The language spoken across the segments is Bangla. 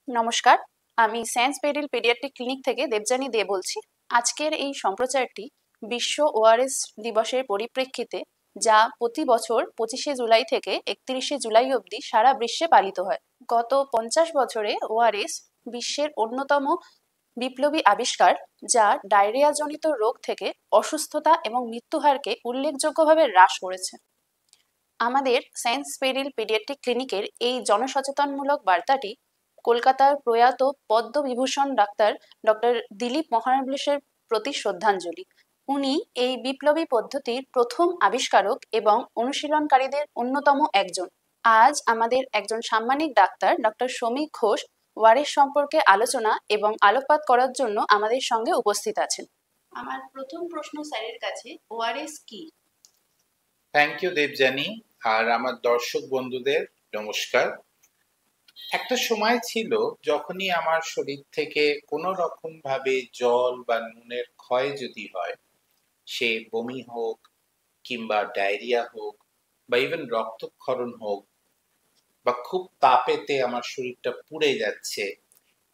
নমস্কার, আমি সেন্স পেরিল পেডিয়াট্রিক ক্লিনিক থেকে দেবযানী দে বলছি। আজকের এই সম্প্রচারটি বিশ্ব ওআরএস দিবসের পরিপ্রেক্ষিতে, যা প্রতি বছর 25শে জুলাই থেকে 31শে জুলাই অবধি সারা বিশ্বে পালিত হয়। গত 50 বছরে ওআরএস বিশ্বের অন্যতম বিপ্লবী আবিষ্কার, যা ডায়রিয়াজনিত রোগ থেকে অসুস্থতা এবং মৃত্যুহারকে উল্লেখযোগ্যভাবে হ্রাস করেছে। আমাদের সেন্স পেরিল পেডিয়াট্রিক ক্লিনিকের এই জনসচেতনমূলক বার্তাটি কলকাতার প্রয়াত পদ্মবিভূষণ ডক্টর দিলীপ মহারাবলেশের প্রতি শ্রদ্ধাঞ্জলি। উনি এই বিপ্লবী পদ্ধতির প্রথম আবিষ্কারক এবং অনুশীলনকারীদের অন্যতম একজন। আজ আমাদের একজন সাম্মানিক doctor doctor Samik Ghosh ORS সম্পর্কে আলোচনা এবং আলোকপাত করার জন্য আমাদের সঙ্গে উপস্থিত আছেন। আমার প্রথম প্রশ্ন স্যারের কাছে, ওআরএস কি? থ্যাংক ইউ দেবযানী, আর আমার দর্শক বন্ধুদের নমস্কার। একটা সময় ছিল যখনই আমার শরীর থেকে কোনো রকম ভাবে জল বা নুনের ক্ষয় যদি হয়, সে বমি হোক কিংবা ডায়রিয়া হোক বা ইভেন রক্তক্ষরণ হোক বা খুব তাপেতে আমার শরীরটা পুড়ে যাচ্ছে,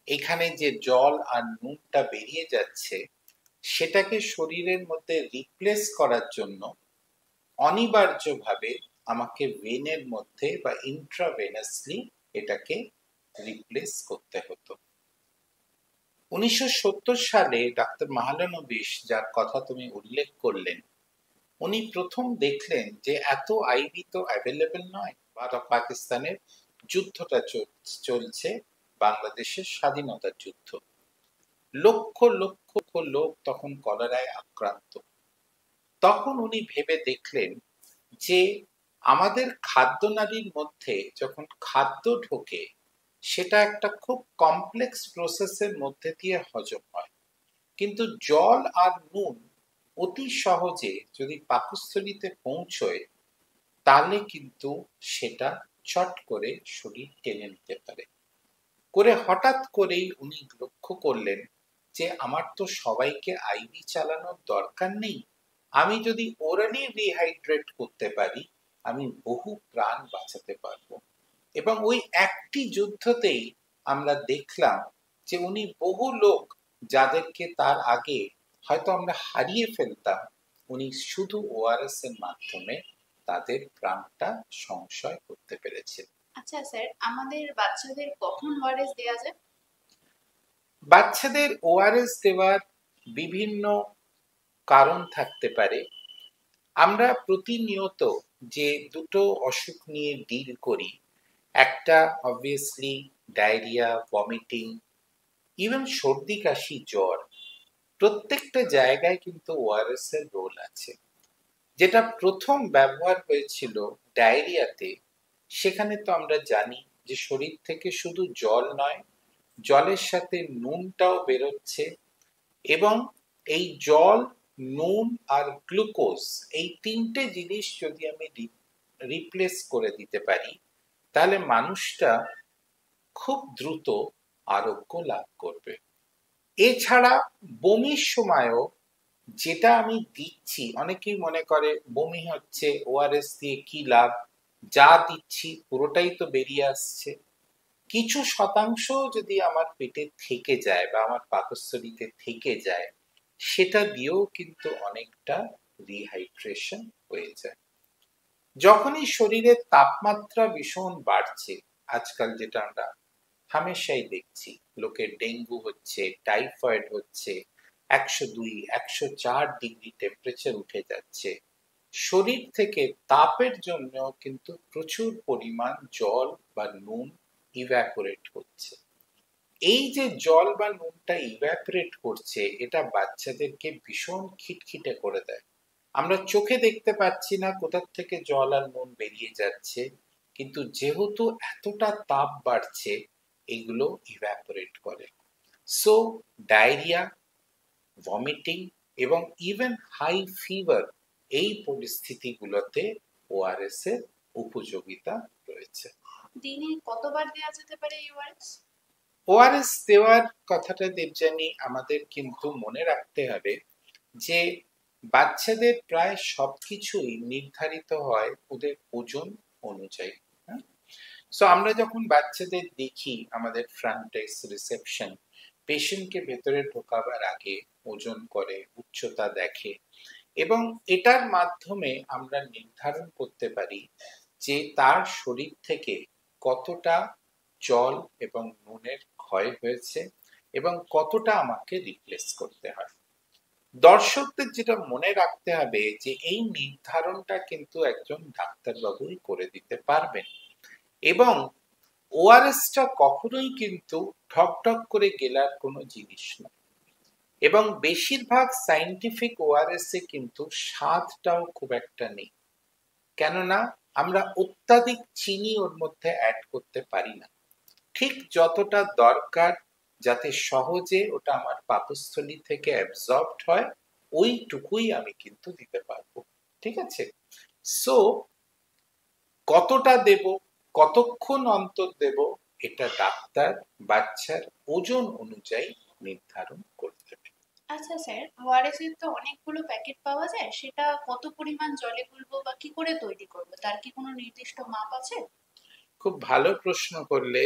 এখানে যে জল আর নুনটা বেরিয়ে যাচ্ছে সেটাকে শরীরের মধ্যে রিপ্লেস করার জন্য অনিবার্যভাবে আমাকে ভেনের মধ্যে বা ইন্ট্রাভেনাসলি এটাকে রিপ্লেস করতে হতো। 1970 সালে ডাক্তার মাহালানোবিশ, যার কথা তুমি উল্লেখ করলেন, উনি প্রথম দেখলেন যে এত আইভি তো অ্যাভেলেবল নয়। পাকিস্তানের যুদ্ধটা চলছে, বাংলাদেশের স্বাধীনতার যুদ্ধ। লক্ষ লক্ষ লোক তখন কলেরায় আক্রান্ত। তখন উনি ভেবে দেখলেন যে আমাদের খাদ্যনালীর মধ্যে যখন খাদ্য ঢোকে, সেটা একটা খুব কমপ্লেক্স প্রসেসের মধ্যে দিয়ে হজম হয়, কিন্তু জল আর নুন অতি সহজে যদি পাকস্থলীতে পৌঁছয় তাহলে কিন্তু সেটা চট করে শরীর টেনে নিতে পারে। হঠাৎ করেই উনি লক্ষ্য করলেন যে আমার তো সবাইকে আইভি চালানোর দরকার নেই, আমি যদি ওরালি রিহাইড্রেট করতে পারি আমি বহু প্রাণ বাঁচাতে পারবো। এবং ওই একটি যুদ্ধতেই আমরা দেখলাম যে উনি বহু লোক যাদেরকে তার আগে হয়তো আমরা হারিয়ে ফেলতাম, উনি শুধু ওআরএস এর মাধ্যমে তাদের প্রাণটা সংশয় করতে পেরেছেন। আচ্ছা স্যার, আমাদের বাচ্চাদের কখন ওআরএস দেওয়া যায়? বাচ্চাদের ওআরএস দেওয়ার বিভিন্ন কারণ থাকতে পারে। আমরা প্রতিনিয়ত যে দুটো অসুখ নিয়ে ডিল করি, একটা অবভিয়াসলি ডায়রিয়া, ভমিটিং, ইভেন সর্দি কাশি জ্বর, প্রত্যেকটা জায়গায় কিন্তু ওআরএস এর রোল আছে। যেটা প্রথম ব্যবহার হয়েছিল ডায়রিয়াতে, সেখানে তো আমরা জানি যে শরীর থেকে শুধু জল নয়, জলের সাথে নুনটাও বেরোচ্ছে, এবং এই জল, নুন আর গ্লুকোজ, এই তিনটে জিনিস যদি আমি রিপ্লেস করে দিতে পারি তাহলে মানুষটা খুব দ্রুত আরোগ্য লাভ করবে। এছাড়া বমির সময়ও যেটা আমি দিচ্ছি, অনেকেই মনে করে বমি হচ্ছে ওআরএস দিয়ে কি লাভ, যা দিচ্ছি পুরোটাই তো বেরিয়ে আসছে। কিছু শতাংশ যদি আমার পেটে থেকে যায় বা আমার পাকস্থলীতে থেকে যায়, সেটা দিয়েও কিন্তু অনেকটা রিহাইড্রেশন হয়ে যায়। যখনই শরীরের তাপমাত্রা ভীষণ বাড়ছে, আজকাল যেটা আমরা হামেশাই দেখছি, লোকের ডেঙ্গু হচ্ছে, টাইফয়েড হচ্ছে, 102, 104 ডিগ্রি টেম্পারেচার উঠে যাচ্ছে, শরীর থেকে তাপের জন্য কিন্তু প্রচুর পরিমাণ জল বা নুন ইভ্যাপোরেট হচ্ছে। এই যে জল বা নুনটা ইভ্যাপোরেট করছে, এটা বাচ্চাদেরকে ভীষণ খিটখিটে করে দেয়। আমরা চোখে দেখতে পাচ্ছি না কোথার থেকে জল আর নুন বেরিয়ে যাচ্ছে, কিন্তু যেহেতু এতটা তাপ বাড়ছে এগুলো ইভ্যাপোরেট করে। সো ডায়রিয়া, ভমিটিং এবং ইভেন হাই ফিভার, এই পরিস্থিতিগুলোতে ওআরএস এর উপযোগিতা রয়েছে। দিনে কতবার দেওয়া যেতে পারে এই ওআরএস? ওআরএস দেওয়ার কথাটা দেবযানী আমাদের কিন্তু মনে রাখতে হবে যে বাচ্চাদের প্রায় সবকিছুই নির্ধারিত হয় ওদের ওজন অনুযায়ী। সো আমরা যখন বাচ্চাদের দেখি আমাদের ফ্রন্ট ডেস্ক রিসেপশন পেশেন্টকে ভেতরে ঢোকাবার আগে ওজন করে, উচ্চতা দেখে, এবং এটার মাধ্যমে আমরা নির্ধারণ করতে পারি যে তার শরীর থেকে কতটা জল এবং নুনের ক্ষয় হয়েছে এবং কতটা আমাকে রিপ্লেস করতে হয়। দর্শকদের যেটা মনে রাখতে হবে যে এই নির্ধারণটা কিন্তু একজন ডাক্তারবাবুই করে দিতে পারবেন, এবং ওআরএসটা কখনোই কিন্তু ঠকঠক করে গেলার কোনো জিনিস নয়, এবং বেশিরভাগ সায়েন্টিফিক ওআরএস এ কিন্তু স্বাদটাও খুব একটা নেই, কেননা আমরা অত্যাধিক চিনি ওর মধ্যে অ্যাড করতে পারি না। ঠিক যতটা দরকার যাতে সহজে ওটা আমার পাকস্থলী থেকে অ্যাবজর্বড হয় ওইটুকুই আমি কিন্তু দিতে পারবো, ঠিক আছে? সো কতটা দেব, কতক্ষণ অন্তর দেব, এটা ডাক্তার বাচ্চার ওজন অনুযায়ী নির্ধারণ করতে হবে। আচ্ছা স্যার, ওআরএস এর তো অনেকগুলো প্যাকেট পাওয়া যায়, সেটা কত পরিমাণ জলে গুলবো বা কি করে তৈরি করবো, তার কি কোনো নির্দিষ্ট মাপ আছে? খুব ভালো প্রশ্ন করলে।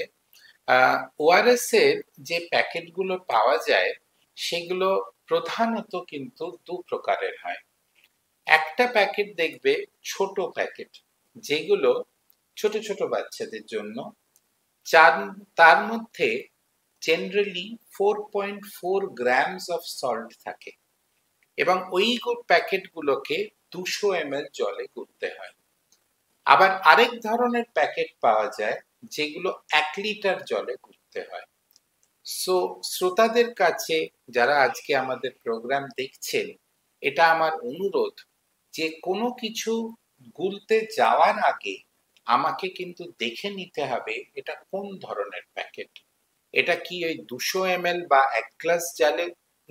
ওআরএস এর যে প্যাকেটগুলো পাওয়া যায় সেগুলো প্রধানত কিন্তু দু প্রকারের হয়। একটা প্যাকেট দেখবে ছোট প্যাকেট, যেগুলো ছোট ছোট বাচ্চাদের জন্য, তার মধ্যে জেনারেলি 4.4 গ্রামস অফ সল্ট থাকে, এবং ওই প্যাকেটগুলোকে 200 ml জলে গুলতে হয়। আবার আরেক ধরনের প্যাকেট পাওয়া যায় যেগুলো 1 লিটার জলে গুলতে হয়। সো শ্রোতাদের কাছে যারা আজকে আমাদের প্রোগ্রাম দেখছেন, এটা আমার অনুরোধ যে কোনো কিছু গুলতে যাওয়ার আগে আমাকে কিন্তু দেখে নিতে হবে এটা কোন ধরনের প্যাকেট। এটা কি ওই 200 ml বা 1 গ্লাস জলে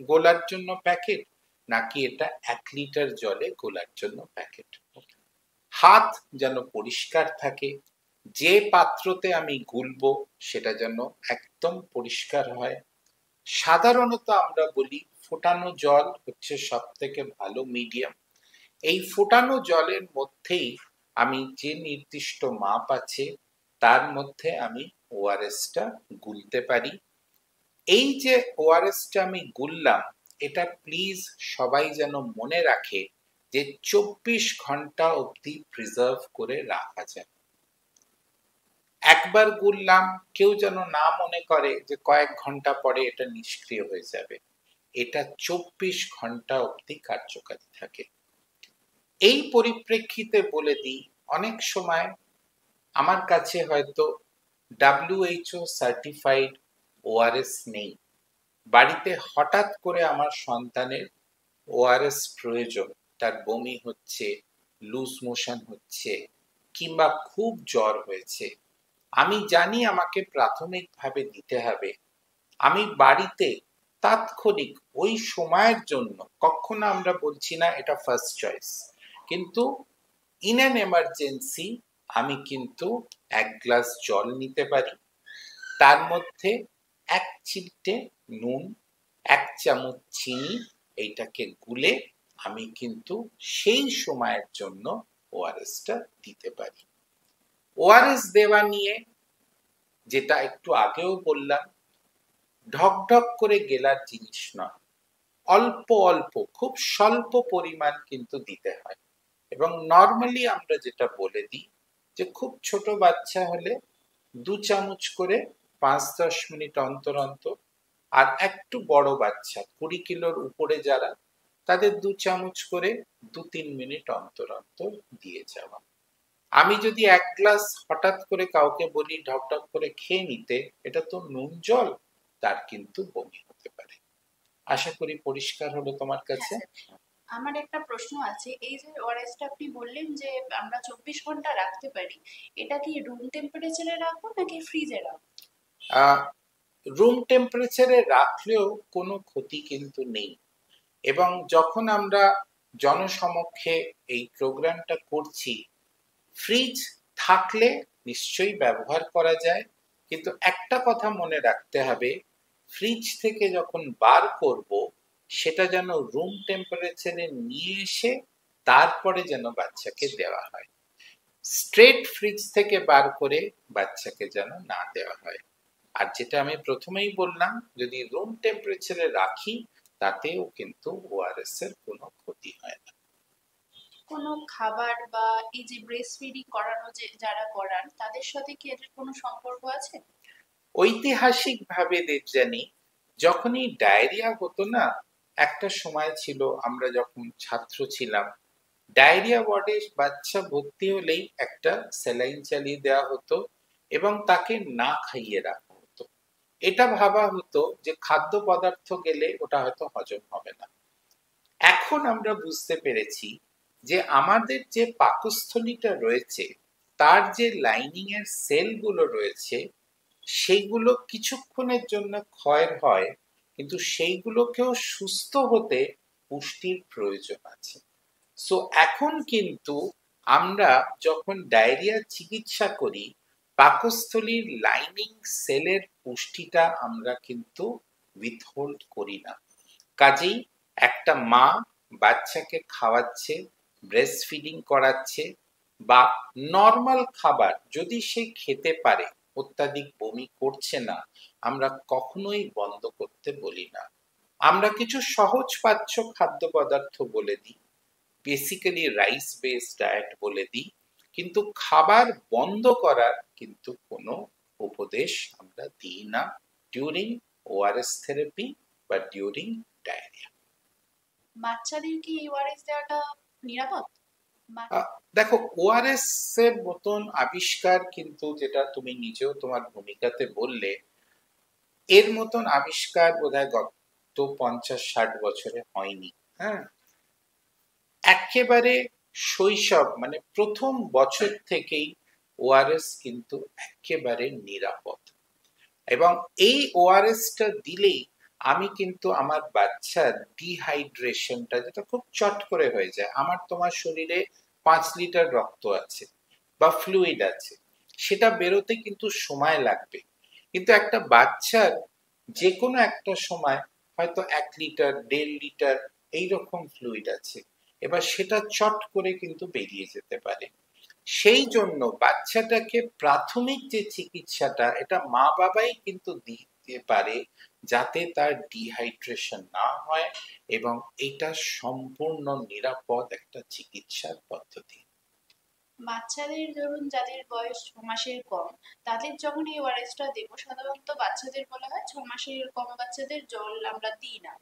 গোলার জন্য প্যাকেট, নাকি এটা 1 লিটার জলে গোলার জন্য প্যাকেট। হাত যেন পরিষ্কার থাকে, যে পাত্রতে আমি গুলবো সেটা যেন একদম পরিষ্কার হয়। সাধারণত আমরা বলি ফোটানো জল হচ্ছে সব থেকে ভালো মিডিয়াম। এই ফোটানো জলের মধ্যেই আমি যে নির্দিষ্ট মাপ আছে তার মধ্যে আমি ওআরএসটা গুলতে পারি। এই যে ওআরএসটা আমি গুললাম, এটা প্লিজ সবাই যেন মনে রাখে যে 24 ঘন্টা অবধি প্রিজার্ভ করে রাখা যায়। একবার গুললাম, কেউ যেন না মনে করে যে কয়েক ঘন্টা পরে এটা নিষ্ক্রিয় হয়ে যাবে। এটা 24 ঘন্টা অবধি কার্যকারী থাকে। এই পরিপ্রেক্ষিতে বলে দিই, অনেক সময় আমার কাছে হয়তো WHO সার্টিফাইড ওআরএস নেই, বাড়িতে হঠাৎ করে আমার সন্তানের ওআরএস প্রয়োজন, তার বমি হচ্ছে, লুজ মোশন হচ্ছে, কিংবা খুব জ্বর হয়েছে, আমি জানি আমাকে প্রাথমিকভাবে দিতে হবে, আমি বাড়িতে তাৎক্ষণিক ওই সময়ের জন্য, কখনো আমরা বলছি না এটা ফার্স্ট চয়েস, কিন্তু ইন অ্যান এমার্জেন্সি আমি কিন্তু 1 গ্লাস জল নিতে পারি, তার মধ্যে 1 চিমটে নুন, 1 চামচ চিনি, এইটাকে গুলে আমি কিন্তু সেই সময়ের জন্য ওআরএসটা দিতে পারি। ওআরএস দেওয়া নিয়ে যেটা একটু আগেও বললাম, ঢকঢক করে গেলার জিনিস নয়, অল্প অল্প খুব স্বল্প পরিমাণ কিন্তু দিতে হয়। এবং নর্মালি আমরা যেটা বলে দিই যে খুব ছোট বাচ্চা হলে 2 চামচ করে 5-10 মিনিট অন্তর অন্তর, আর একটু বড় বাচ্চা 20 কিলোর উপরে যারা, তাদের 2 চামচ করে 2-3 মিনিট অন্তর অন্তর দিয়ে যাওয়া। আমি যদি 1 গ্লাস হঠাৎ করে কাউকে বলি ঢকঢক করে খেয়ে নিতে, এটা তো নুন জল, তার কিন্তু বমি হতে পারে। আশা করি পরিষ্কার হলো তোমার কাছে। আমার একটা প্রশ্ন আছে, এই যে ওআরএসটা আপনি বললেন যে আমরা 24 ঘন্টা রাখতে পারি, এটা কি রুম টেম্পারেচারে রাখবো নাকি ফ্রিজে রাখবো? রুম টেম্পারেচারে রাখলেও কোনো ক্ষতি কিন্তু নেই, এবং যখন আমরা জনসমক্ষে এই প্রোগ্রামটা করছি, ফ্রিজ থাকলে নিশ্চয়ই ব্যবহার করা যায়, কিন্তু একটা কথা মনে রাখতে হবে, ফ্রিজ থেকে যখন বার করব সেটা যেন রুম টেম্পারেচারে নিয়ে এসে তারপরে যেন বাচ্চাকে দেওয়া হয়। স্ট্রেট ফ্রিজ থেকে বার করে বাচ্চাকে যেন না দেওয়া হয়। আর যেটা আমি প্রথমেই বললাম, যদি রুম টেম্পারেচারে রাখি তাতেও কিন্তু ওআরএস এর কোনো ক্ষতি হয় না। কোনো খাবার বা এই যে ব্রেস্ট ফিডিং করানো যে যারা করান তাদের সাথে কি এটার কোনো সম্পর্ক আছে? ঐতিহাসিক ভাবে দেবযানী, যখনই ডায়রিয়া হতো না, একটা সময় ছিল আমরা যখন ছাত্র ছিলাম, ডায়রিয়া ওয়ার্ডে বাচ্চা ভর্তি হলেই একটা স্যালাইন চালিয়ে দেওয়া হতো এবং তাকে না খাইয়ে রাখা হতো। এটা ভাবা হতো যে খাদ্য পদার্থ গেলে ওটা হয়তো হজম হবে না। এখন আমরা বুঝতে পেরেছি যে আমাদের যে পাকস্থলীটা রয়েছে, তার যে লাইনিং এর সেলগুলো রয়েছে, সেইগুলো কিছুক্ষণের জন্য ক্ষয় হয়, কিন্তু সেইগুলোকেও সুস্থ হতে পুষ্টির প্রয়োজন আছে। সো এখন কিন্তু আমরা যখন ডায়রিয়ার চিকিৎসা করি, পাকস্থলীর লাইনিং সেলের পুষ্টিটা আমরা কিন্তু উইথহোল্ড করি না। কাজেই একটা মা বাচ্চাকে খাওয়াচ্ছে, ব্রেস্ট ফিডিং করাচ্ছে, বা নর্মাল খাবার যদি সে খেতে পারে, অত্যাধিক বমি করছে না, আমরা কখনোই বন্ধ করতে বলি না। আমরা কিছু সহজ পাচ্য খাদ্য পদার্থ বলে দিই, বেসিক্যালি রাইস বেসড ডায়েট বলে দিই, কিন্তু খাবার বন্ধ করার কিন্তু কোনো উপদেশ আমরা দিই না ডিউরিং ওআরএস থেরাপি বা ডিউরিং ডায়রিয়া। বাচ্চাদের কি এই ওআরএস দেওয়াটা নিরাপদ? দেখো, ওআরএস এর মতন আবিষ্কার কিন্তু, যেটা তুমি নিজেও তোমার ভূমিকাতে বললে, এর মতন আবিষ্কার বোধহয় গত 50-60 বছরে হয়নি। হ্যাঁ, একেবারে শৈশব মানে প্রথম বছর থেকেই ওআরএস কিন্তু একেবারে নিরাপদ, এবং এই ওআরএসটা দিলেই আমি কিন্তু আমার বাচ্চার ডিহাইড্রেশনটা, যেটা খুব চট করে হয়ে যায়, আমার তোমার শরীরে 5 লিটার রক্ত আছে বা ফ্লুইড আছে, সেটা বেরোতে কিন্তু সময় লাগবে, কিন্তু একটা বাচ্চার যে কোনো একটা সময় হয়তো 1 লিটার 1.5 লিটার এইরকম ফ্লুইড আছে, এবার সেটা চট করে কিন্তু বেরিয়ে যেতে পারে। সেই জন্য বাচ্চাটাকে প্রাথমিক যে চিকিৎসাটা, এটা মা বাবাই কিন্তু দিতে পারে, যাতে তার ডিহাইড্রেশন না হয়, এবং এটা সম্পূর্ণ নিরাপদ একটা চিকিৎসার পদ্ধতি। বাচ্চাদের ধরুন যাদের বয়স 6 মাসের কম, তাদের যখন এই ওআরএসটা দেবো, সাধারণত বাচ্চাদের বলা হয় 6 মাসের কম বাচ্চাদের জল আমরা দিই না।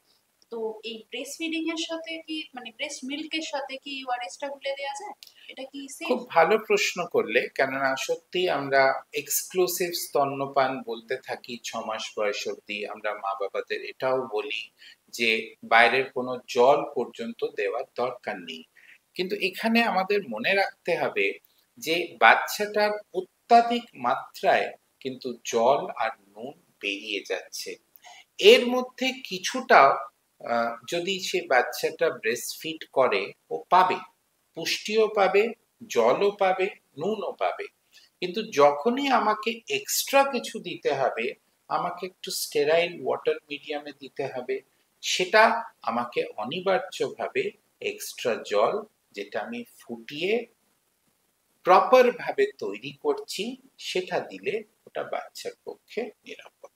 তো এই ব্রেস্ট ফিডিং এর সাথে কি, মানে ব্রেস্ট মিল্কের সাথে কি ওআরএসটা গুলে দেওয়া যায়? এটা কি সেফ? খুব ভালো প্রশ্ন করলে, কেননা সত্যি আমরা এক্সক্লুসিভ স্তন্যপান বলতে থাকি 6 মাস বয়স অব্দি। আমরা মা বাবাদের এটাও বলি যে বাইরের কোনো জল পর্যন্ত দেওয়ার দরকার নেই, কিন্তু এখানে আমাদের মনে রাখতে হবে যে বাচ্চাটার অত্যাধিক মাত্রায় কিন্তু জল আর নুন বেরিয়ে যাচ্ছে। এর মধ্যে কিছুটা যদি সে বাচ্চাটা ব্রেস্ট ফিড করে, ও পাবে, পুষ্টিও পাবে, জলও পাবে, নুনও পাবে, কিন্তু যখনই আমাকে এক্সট্রা কিছু দিতে হবে, আমাকে একটু স্টেরাইল ওয়াটার মিডিয়ামে দিতে হবে, সেটা আমাকে অনিবার্যভাবে এক্সট্রা জল, যেটা আমি ফুটিয়ে প্রপার ভাবে তৈরি করছি, সেটা দিলে ওটা বাচ্চার পক্ষে নিরাপদ।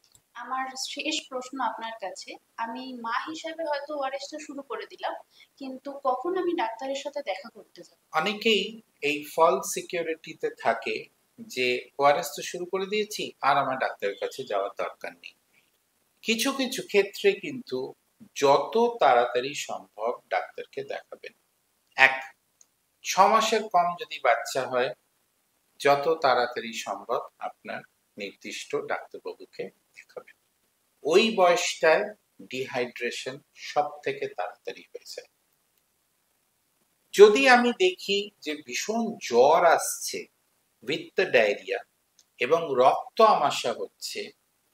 আমার শেষ প্রশ্ন আপনার কাছে, আমি মা হিসাবে হয়তো ওআরএসটা শুরু করে দিলাম, কিন্তু কখন আমি ডাক্তারের সাথে দেখা করতে যাব? অনেকেই এই ফলস সিকিউরিটিতে থাকে যে ওআরএস তো শুরু করে দিয়েছি, আর আমার ডাক্তারের কাছে যাওয়ার দরকার নেই। কিছু কিছু ক্ষেত্রে কিন্তু যত তাড়াতাড়ি সম্ভব ডাক্তারকে দেখাবেন। 6 মাসের কম যদি বাচ্চা হয়, যত তাড়াতাড়ি সম্ভব আপনার নির্দিষ্ট ডাক্তারবাবুকে দেখাবেন। ওই বয়সটায় ডিহাইড্রেশন সব থেকে তাড়াতাড়ি হয়ে যায়। যদি আমি দেখি যে ভীষণ জ্বর আসছে উইথ দ্য ডায়রিয়া এবং রক্ত আমাশা হচ্ছে,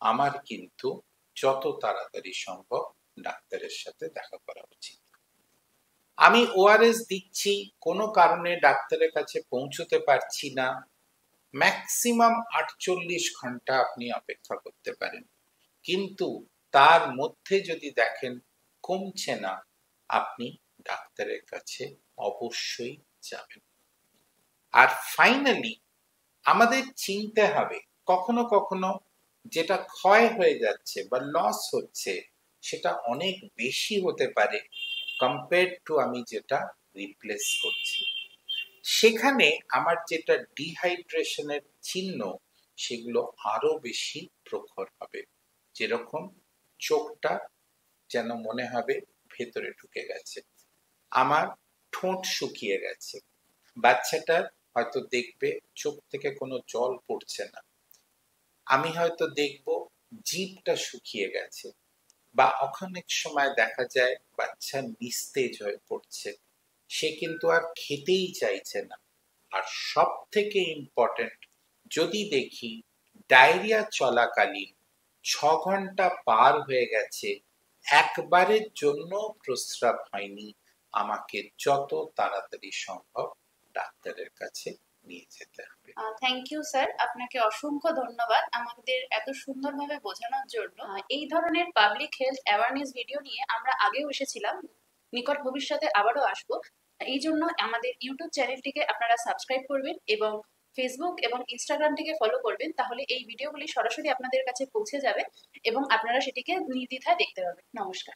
আমার কিন্তু যত তাড়াতাড়ি সম্ভব ডাক্তারের সাথে দেখা করা উচিত। আমি ওআরএস দিচ্ছি, কোনো কারণে ডাক্তারের কাছে পৌঁছতে পারছি না, ম্যাক্সিমাম 48 ঘন্টা আপনি অপেক্ষা করতে পারেন, কিন্তু তার মধ্যে যদি দেখেন কমছে না, আপনি ডাক্তারের কাছে অবশ্যই যাবেন। আর ফাইনালি আমাদের চিনতে হবে কখনো কখনো যেটা ক্ষয় হয়ে যাচ্ছে বা লস হচ্ছে সেটা অনেক বেশি হতে পারে কম্পেয়ার টু আমি যেটা রিপ্লেস করছি। সেখানে আমার যেটা ডিহাইড্রেশনের চিহ্ন সেগুলো আরো বেশি প্রখর হবে। যেরকম চোখটা যেন মনে হবে ভেতরে ঢুকে গেছে, আমার ঠোঁট শুকিয়ে গেছে, বাচ্চাটার হয়তো দেখবে চোখ থেকে কোনো জল পড়ছে না, আমি হয়তো দেখব জিভটা শুকিয়ে গেছে, বা অনেক সময় দেখা যায় বাচ্চা নিস্তেজ হয়ে পড়ছে, সে কিন্তু আর খেতেই চাইছে না। আর সব থেকে ইম্পর্টেন্ট, যদি দেখি ডায়রিয়া চলাকালীন 6 ঘন্টা পার হয়ে গেছে, একবারের জন্য প্রস্রাব হয়নি, আমাকে যত তাড়াতাড়ি সম্ভব ডাক্তারের কাছে নিয়ে যেতে হবে। থ্যাংক ইউ স্যার, আপনাকে অসংখ্য ধন্যবাদ আমাদের এত সুন্দরভাবে বোঝানোর জন্য। এই ধরনের পাবলিক হেলথ অ্যাওয়ারনেস ভিডিও নিয়ে আমরা আগেও এসেছিলাম, নিকট ভবিষ্যতে আবারও আসবো। এই জন্য আমাদের ইউটিউব চ্যানেলটিকে আপনারা সাবস্ক্রাইব করবেন এবং ফেসবুক এবং ইনস্টাগ্রামটিকে ফলো করবেন, তাহলে এই ভিডিওগুলি সরাসরি আপনাদের কাছে পৌঁছে যাবে এবং আপনারা সেটিকে নির্দ্বিধায় দেখতে পাবেন। নমস্কার।